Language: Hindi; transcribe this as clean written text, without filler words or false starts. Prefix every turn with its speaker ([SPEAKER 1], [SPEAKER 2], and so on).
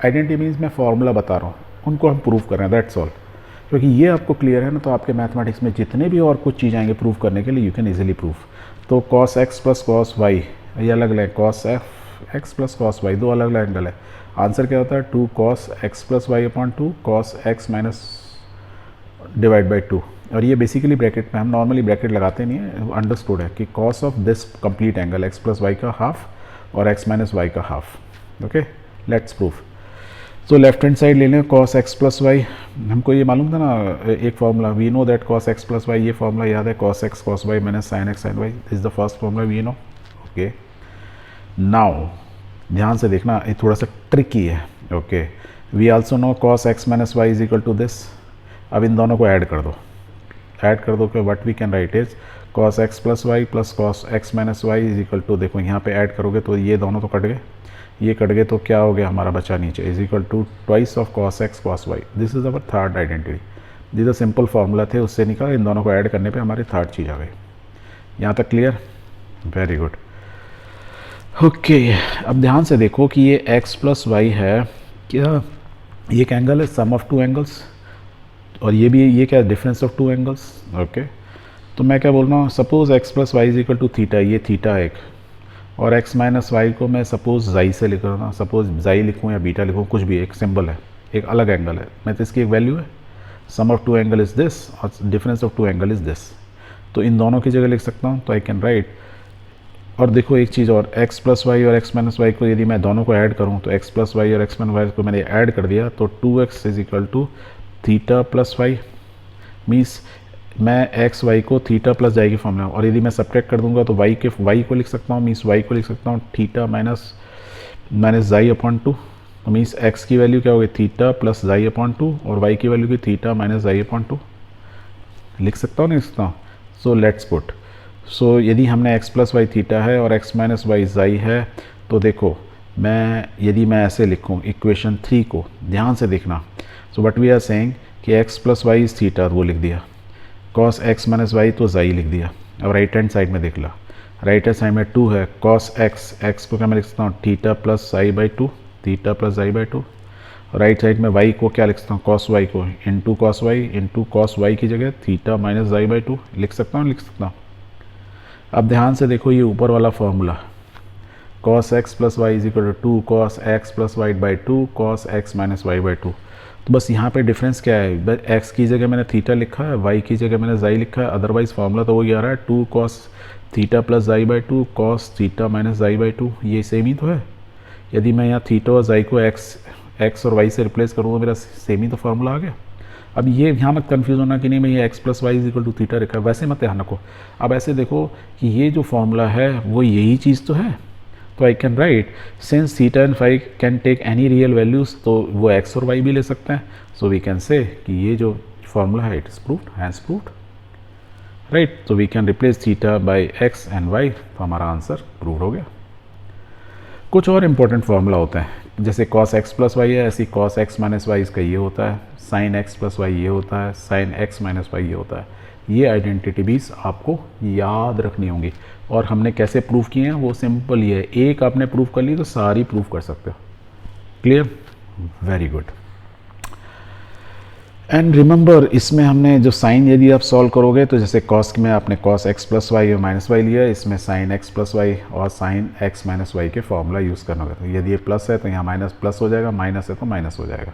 [SPEAKER 1] आइडेंटिटी मीन्स मैं फार्मूला बता रहा हूँ, उनको हम प्रूव कर रहे हैं, दैट्स ऑल। क्योंकि ये आपको क्लियर है ना, तो आपके मैथमेटिक्स में जितने भी और कुछ चीज़ आएंगे प्रूव करने के लिए, यू कैन इजीली प्रूव। तो cos x plus cos y ये अलग अलग, cos x plus cos y दो अलग अलग एंगल है। आंसर क्या होता है 2 cos x plus y upon 2 cos x minus divide by 2। और ये बेसिकली ब्रैकेट में हम नॉर्मली ब्रैकेट लगाते नहीं है, अंडरस्टूड है कि cos of this complete angle x plus y का हाफ और x माइनस वाई का हाफ। Okay, let's prove. तो लेफ्ट हैंड साइड ले लें cos x प्लस वाई, हमको ये मालूम था ना एक formula, we know that cos x plus y, ये फार्मूला याद है, cos x cos y minus sin x sin y, this is the first formula we know. Okay, now ध्यान से देखना, ये थोड़ा सा ट्रिकी है। Okay, we also know cos x minus y is equal to this. अब इन दोनों को ऐड कर दो, ऐड कर दो कि what we can write is cos x plus y plus cos x minus y is equal to, देखो यहाँ पे ऐड करोगे तो ये दोनों तो कट गए, ये कट गए, तो क्या हो गया हमारा बचा नीचे, is equal to twice of cos x cos y। This is our third identity. This simple formula थे, उससे निकाल, इन दोनों को ऐड करने पे हमारी थर्ड चीज़ आ गई। यहाँ तक क्लियर? Very good. ओके, अब ध्यान से देखो कि ये x प्लस वाई है, क्या ये एक एंगल है, सम ऑफ टू एंगल्स, और ये भी, ये क्या difference of two angles. Okay, तो मैं क्या बोल रहा हूँ, suppose x plus y is equal to theta, ये थीटा एक, और x माइनस वाई को मैं सपोज जाई से लिख रहा हूँ, सपोज जाई लिखूँ या बीटा लिखूँ, कुछ भी, एक सिंबल है, एक अलग एंगल है, मैं तो इसकी एक वैल्यू है, sum of two angle is this और difference of two angle is this. तो इन दोनों की जगह लिख सकता हूँ, तो आई कैन राइट। और देखो एक चीज़ और, x प्लस वाई और x माइनस वाई को यदि मैं दोनों को ऐड करूँ, तो x प्लस वाई और x माइनस वाई को मैंने ऐड कर दिया, तो 2x is equal to theta plus y, means मैं x y को थीटा प्लस जाएगी फॉर्मूला, और यदि मैं सब्ट्रैक्ट कर दूंगा तो y को लिख सकता हूँ, मीन्स y को लिख सकता हूँ थीटा माइनस जाई अपॉन 2, तो मीन्स x की वैल्यू क्या होगी थीटा प्लस जाई अपॉन 2 और y की वैल्यू की थीटा माइनस जाई अपॉन 2। लिख सकता हूँ, नहीं लिख सकता हूँ? सो लेट्स पुट, सो यदि हमने x प्लस वाई थीटा है और x माइनस वाई जाई है, तो देखो यदि मैं ऐसे लिखूँ इक्वेशन 3 को, ध्यान से देखना, so what we are saying कि x plus y is theta, वो लिख दिया, cos x माइनस वाई तो जाई लिख दिया। अब राइट हैंड साइड में देख ला, राइट हैंड साइड में 2 है, cos x को क्या मैं लिख सकता हूँ थीटा प्लस जाई बाई 2, थीटा प्लस जाई बाई 2। राइट साइड में y को क्या लिख सकता हूँ, cos y को इंटू cos y की जगह थीटा माइनस जाई बाई 2 लिख सकता हूँ, लिख सकता हूँ। अब ध्यान से देखो ये ऊपर वाला formula, cos x plus y is equal to 2 cos x plus y by 2 cos x minus y by 2। तो बस यहाँ पे डिफरेंस क्या है, x की जगह मैंने थीटा लिखा है, y की जगह मैंने जाई लिखा है, अदरवाइज फार्मूला तो वही आ रहा है 2 cos थीटा प्लस जाई बाई 2 cos थीटा माइनस जाई बाई 2, ये सेम ही तो है। यदि मैं यहाँ थीटा और जाई को x और y से रिप्लेस करूँ तो मेरा सेम ही तो फार्मूला आ गया। अब ये यहाँ मत कन्फ्यूज़ होना कि नहीं मैं ये x plus y is equal to theta रखा है, वैसे मत ध्यान रखो। अब ऐसे देखो कि ये जो फार्मूला है वो यही चीज़ तो है, तो I can write since theta and phi can take any real values, तो वो x और y भी ले सकते हैं, सो वी कैन से कि ये जो फार्मूला है it is proved, has proved, right. तो we can replace theta by x and y, तो हमारा आंसर प्रूव हो गया। कुछ और इंपॉर्टेंट फार्मूला होते हैं, जैसे cos x प्लस वाई है, ऐसी cos x माइनस वाई इसका ये होता है, sin x प्लस वाई ये होता है, sin x माइनस वाई ये होता है। ये आइडेंटिटी बीज आपको याद रखनी होंगी, और हमने कैसे प्रूव किए हैं वो सिंपल ही है, एक आपने प्रूव कर ली तो सारी प्रूव कर सकते हो। Clear? Very good. And remember इसमें हमने जो साइन यदि आप सॉल्व करोगे तो जैसे कॉस में आपने cos x प्लस वाई और माइनस वाई लिया, इसमें sin x प्लस वाई और sin x माइनस वाई के फॉर्मूला यूज़ करना होगा। तो यदि ये प्लस है तो यहाँ माइनस प्लस हो जाएगा, माइनस है तो माइनस हो जाएगा।